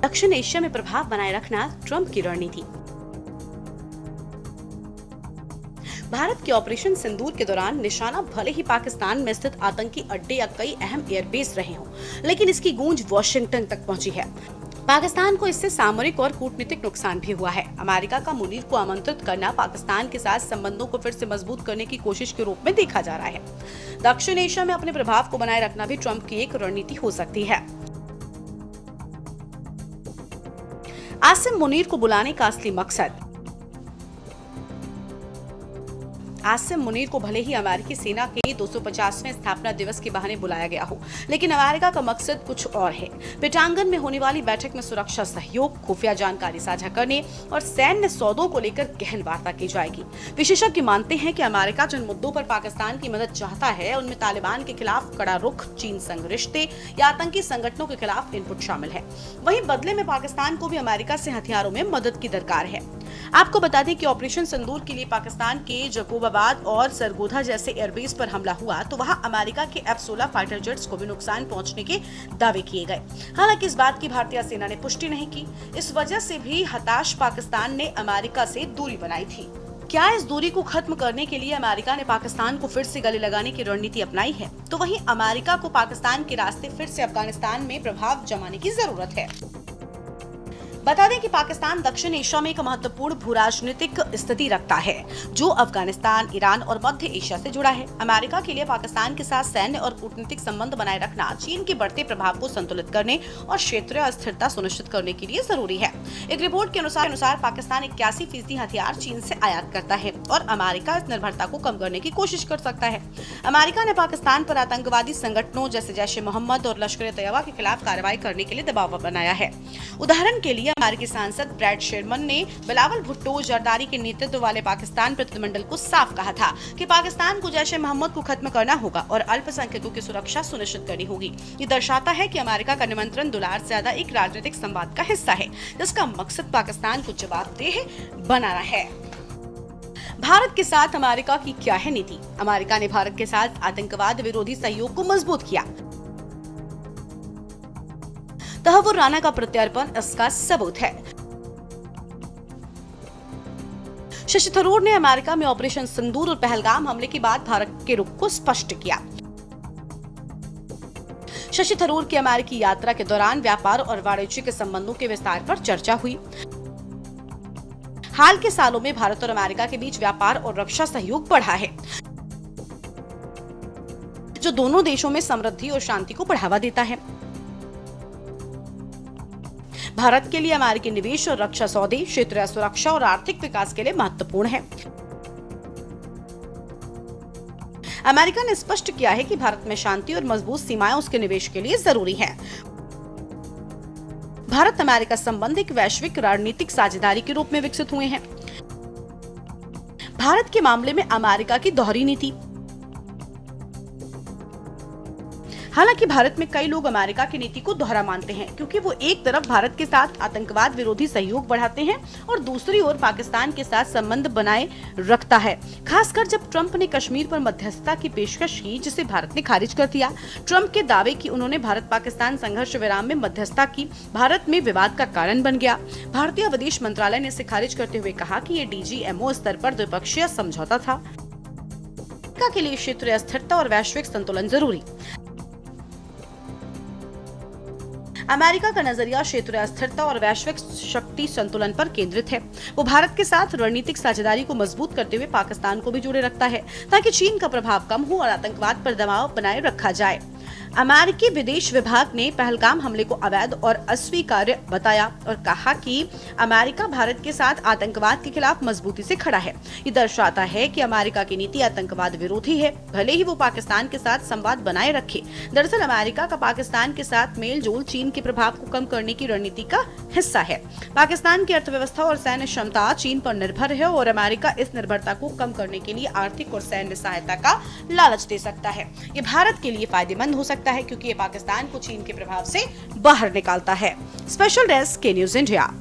दक्षिण एशिया में प्रभाव बनाए रखना ट्रंप की रणनीति। भारत के ऑपरेशन सिंदूर के दौरान निशाना भले ही पाकिस्तान में स्थित आतंकी अड्डे या कई अहम एयरबेस रहे हों, लेकिन इसकी गूंज वॉशिंगटन तक पहुंची है। पाकिस्तान को इससे सामरिक और कूटनीतिक नुकसान भी हुआ है। अमेरिका का मुनीर को आमंत्रित करना पाकिस्तान के साथ संबंधों को फिर से मजबूत करने की कोशिश के रूप में देखा जा रहा है। दक्षिण एशिया में अपने प्रभाव को बनाए रखना भी ट्रंप की एक रणनीति हो सकती है। आसिम मुनीर को बुलाने का असली मकसद। आसिम मुनीर को भले ही अमेरिकी सेना के 250वें स्थापना दिवस के बहाने बुलाया गया हो, लेकिन अमेरिका का मकसद कुछ और है। पिटांगन में होने वाली बैठक में सुरक्षा सहयोग, खुफिया जानकारी साझा करने और सैन्य सौदों को लेकर गहन वार्ता की जाएगी। विशेषज्ञ मानते हैं कि अमेरिका जिन मुद्दों पर पाकिस्तान की मदद चाहता है, उनमें तालिबान के खिलाफ कड़ा रुख, चीन संग रिश्ते या आतंकी संगठनों के खिलाफ इनपुट शामिल है। वहीं बदले में पाकिस्तान को भी अमेरिका से हथियारों में मदद की दरकार है। आपको बता दें कि ऑपरेशन सिंदूर के लिए पाकिस्तान के जकोबाबाद और सरगोधा जैसे एयरबेस पर हमला हुआ तो वहां अमेरिका के F-16 फाइटर जेट्स को भी नुकसान पहुंचने के दावे किए गए। हालांकि इस बात की भारतीय सेना ने पुष्टि नहीं की। इस वजह से भी हताश पाकिस्तान ने अमेरिका से दूरी बनाई थी। क्या इस दूरी को खत्म करने के लिए अमेरिका ने पाकिस्तान को फिर से गले लगाने की रणनीति अपनाई है? तो वहीं अमेरिका को पाकिस्तान के रास्ते फिर से अफगानिस्तान में प्रभाव जमाने की जरूरत है। बता दें कि पाकिस्तान दक्षिण एशिया में एक महत्वपूर्ण भू-राजनीतिक स्थिति रखता है, जो अफगानिस्तान, ईरान और मध्य एशिया से जुड़ा है। अमेरिका के लिए पाकिस्तान के साथ सैन्य और कूटनीतिक संबंध बनाए रखना चीन के बढ़ते प्रभाव को संतुलित करने और क्षेत्रीय स्थिरता सुनिश्चित करने के लिए जरूरी है। एक रिपोर्ट के अनुसार पाकिस्तान 81% हथियार चीन से आयात करता है और अमेरिका इस निर्भरता को कम करने की कोशिश कर सकता है। अमेरिका ने पाकिस्तान पर आतंकवादी संगठनों जैसे जैश-ए-मोहम्मद और लश्कर-ए-तैयबा के खिलाफ कार्रवाई करने के लिए दबाव बनाया है। उदाहरण के लिए अमेरिकी सांसद ब्रैड शेरमन ने बिलावल भुट्टो जरदारी के नेतृत्व वाले पाकिस्तान प्रतिनिधिमंडल को साफ कहा था कि पाकिस्तान को जैश-ए-मोहम्मद को खत्म करना होगा और अल्पसंख्यकों की सुरक्षा सुनिश्चित करनी होगी। ये दर्शाता है कि अमेरिका का निमंत्रण दुलार से ज्यादा एक राजनीतिक संवाद का हिस्सा है, जिसका मकसद पाकिस्तान को जवाबदेह बनाना है। भारत के साथ अमेरिका की क्या है नीति? अमेरिका ने भारत के साथ आतंकवाद विरोधी सहयोग को मजबूत किया। तहव्वुर राना का प्रत्यर्पण इसका सबूत है। शशि थरूर ने अमेरिका में ऑपरेशन सिंदूर और पहलगाम हमले के बाद भारत के रुख को स्पष्ट किया। शशि थरूर की अमेरिकी यात्रा के दौरान व्यापार और वाणिज्यिक संबंधों के विस्तार पर चर्चा हुई। हाल के सालों में भारत और अमेरिका के बीच व्यापार और रक्षा सहयोग बढ़ा है, जो दोनों देशों में समृद्धि और शांति को बढ़ावा देता है। भारत के लिए अमेरिकी निवेश और रक्षा सौदे क्षेत्रीय सुरक्षा और आर्थिक विकास के लिए महत्वपूर्ण है। अमेरिका ने स्पष्ट किया है कि भारत में शांति और मजबूत सीमाएं उसके निवेश के लिए जरूरी हैं। भारत अमेरिका संबंध एक वैश्विक रणनीतिक साझेदारी के रूप में विकसित हुए हैं। भारत के मामले में अमेरिका की दोहरी नीति। हालांकि भारत में कई लोग अमेरिका की नीति को दोहरा मानते हैं, क्योंकि वो एक तरफ भारत के साथ आतंकवाद विरोधी सहयोग बढ़ाते हैं और दूसरी ओर पाकिस्तान के साथ संबंध बनाए रखता है। खासकर जब ट्रंप ने कश्मीर पर मध्यस्थता की पेशकश की, जिसे भारत ने खारिज कर दिया। ट्रंप के दावे कि उन्होंने भारत पाकिस्तान संघर्ष विराम में मध्यस्थता की भारत में विवाद का कारण बन गया। भारतीय विदेश मंत्रालय ने इसे खारिज करते हुए कहा कि ये DGMO स्तर पर द्विपक्षीय समझौता था। अमेरिका के लिए क्षेत्रीय स्थिरता और वैश्विक संतुलन जरूरी। अमेरिका का नजरिया क्षेत्रीय स्थिरता और वैश्विक शक्ति संतुलन पर केंद्रित है। वो भारत के साथ रणनीतिक साझेदारी को मजबूत करते हुए पाकिस्तान को भी जोड़े रखता है, ताकि चीन का प्रभाव कम हो और आतंकवाद पर दबाव बनाए रखा जाए। अमेरिकी विदेश विभाग ने पहलगाम हमले को अवैध और अस्वीकार्य बताया और कहा कि अमेरिका भारत के साथ आतंकवाद के खिलाफ मजबूती से खड़ा है। ये दर्शाता है कि अमेरिका की नीति आतंकवाद विरोधी है, भले ही वो पाकिस्तान के साथ संवाद बनाए रखे। दरअसल अमेरिका का पाकिस्तान के साथ मेल जोल चीन के प्रभाव को कम करने की रणनीति का हिस्सा है। पाकिस्तान की अर्थव्यवस्था और सैन्य क्षमता चीन पर निर्भर है और अमेरिका इस निर्भरता को कम करने के लिए आर्थिक और सैन्य सहायता का लालच दे सकता है। ये भारत के लिए फायदेमंद हो सकता है, क्योंकि ये पाकिस्तान को चीन के प्रभाव से बाहर निकालता है। स्पेशल डेस्क के न्यूज़ इंडिया।